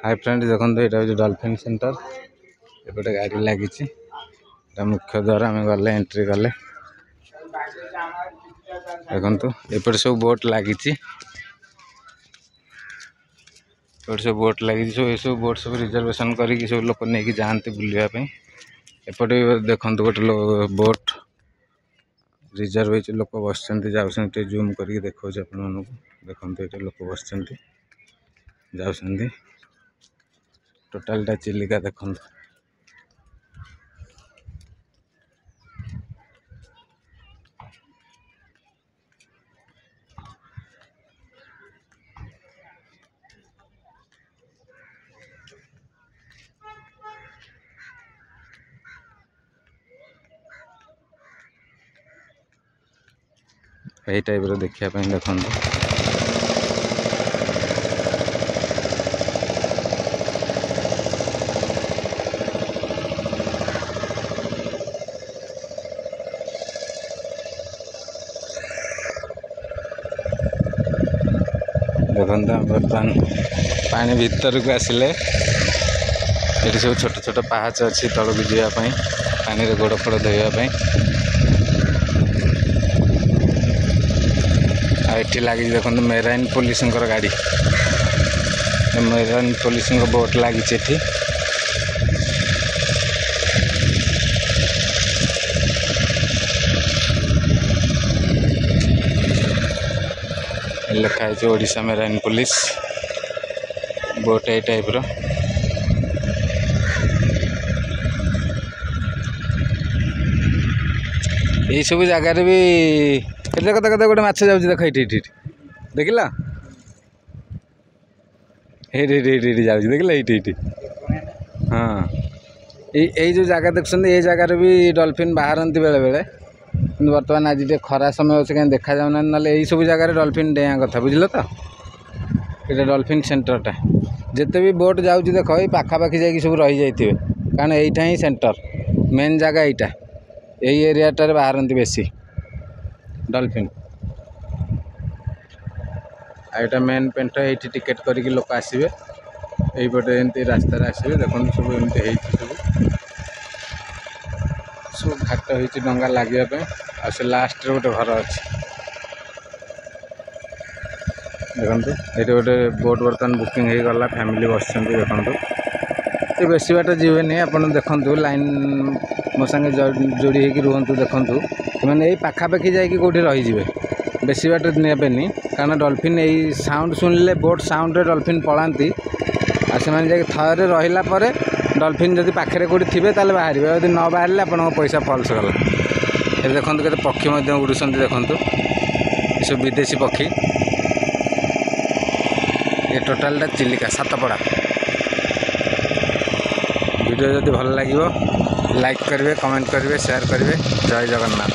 Hi friend देखो यहाँ हूँ डॉल्फिन सेंटर एपटे गाड़ी लगी मुख्य द्वार आम गले एंट्री कले देखो एपटे सब बोट लगी सब बोट लगी सब बोट सब रिजर्वेशन करके सब लोक नहीं जाते बुलायापी एपटे देखो गोटे बोट रिजर्व लोक बस जाते जूम करके देखा देखो ये लोक बस जाऊँ टोटालटा चिलिका देखो यही टाइप देखापी देखो देखो बर्तमान पानी भीतर को आसिले ये सब छोट छोट पहाच अच्छी तल को जावाई पानी रे गोड़ फोड़ धोवाई आठी लगी देखो मेराइन पुलिस गाड़ी मेराइन पुलिस बोट लगी लिखाई ओडिशा मेराइन पुलिस बोट ए टाइप रो यही सब जगार भी देख देख गोटे माछ जाऊँ देख ये देखला ये जाऊँ देखला ये हाँ यही जो जगह देखते ये जगार भी डॉल्फिन बाहरती बेले बेले कि बर्तमान आज खरा समय अच्छे कहीं देखा जाऊना ना यही सब जगह डॉल्फिन डेया कथा बुझल तो ये डॉल्फिन सेंटरटा जिते भी बोट जाऊँ देख ये पाखापाखि जा सब रही जाइए कारण यहीटा ही सेंटर मेन जगह यहीटा यही एरियाटार बाहरती बेसी डॉल्फिन आईटा मेन पेंट ये टिकेट करके लोक आसवे यहीपटे एमती रास्तार आसवे देखो सब एमती सब घाट हो डंगा लगे आ से लास्ट रे गोटे घर अच्छे देखो ये गोटे बोट बर्तमान बुकिंग हो गला फैमिली बस देखो ये बेसी बाट जीवेनि आपन देखु लाइन मो संगे जोड़ी होगी रुहतु देखु मैंने यही पाखापाखि जाकि कौटी रहीजे बेसी बाट नेबेनि कारण डॉल्फिन यही साउंड सुनले बोट साउंड रे डॉल्फिन पलांती आ से थरे रहिला परे डॉल्फिन जदि पाखे कौटी थे ताले बाहर जदि न बाहर आप पैसा फल्स गला ये देखो के पक्षी उड़ुंट देखु सब विदेशी पक्षी ये टोटालटा चिलिका सातपड़ा वीडियो जदि भल लगे लाइक करेंगे कमेंट करेंगे शेयर करेंगे जय जगन्नाथ।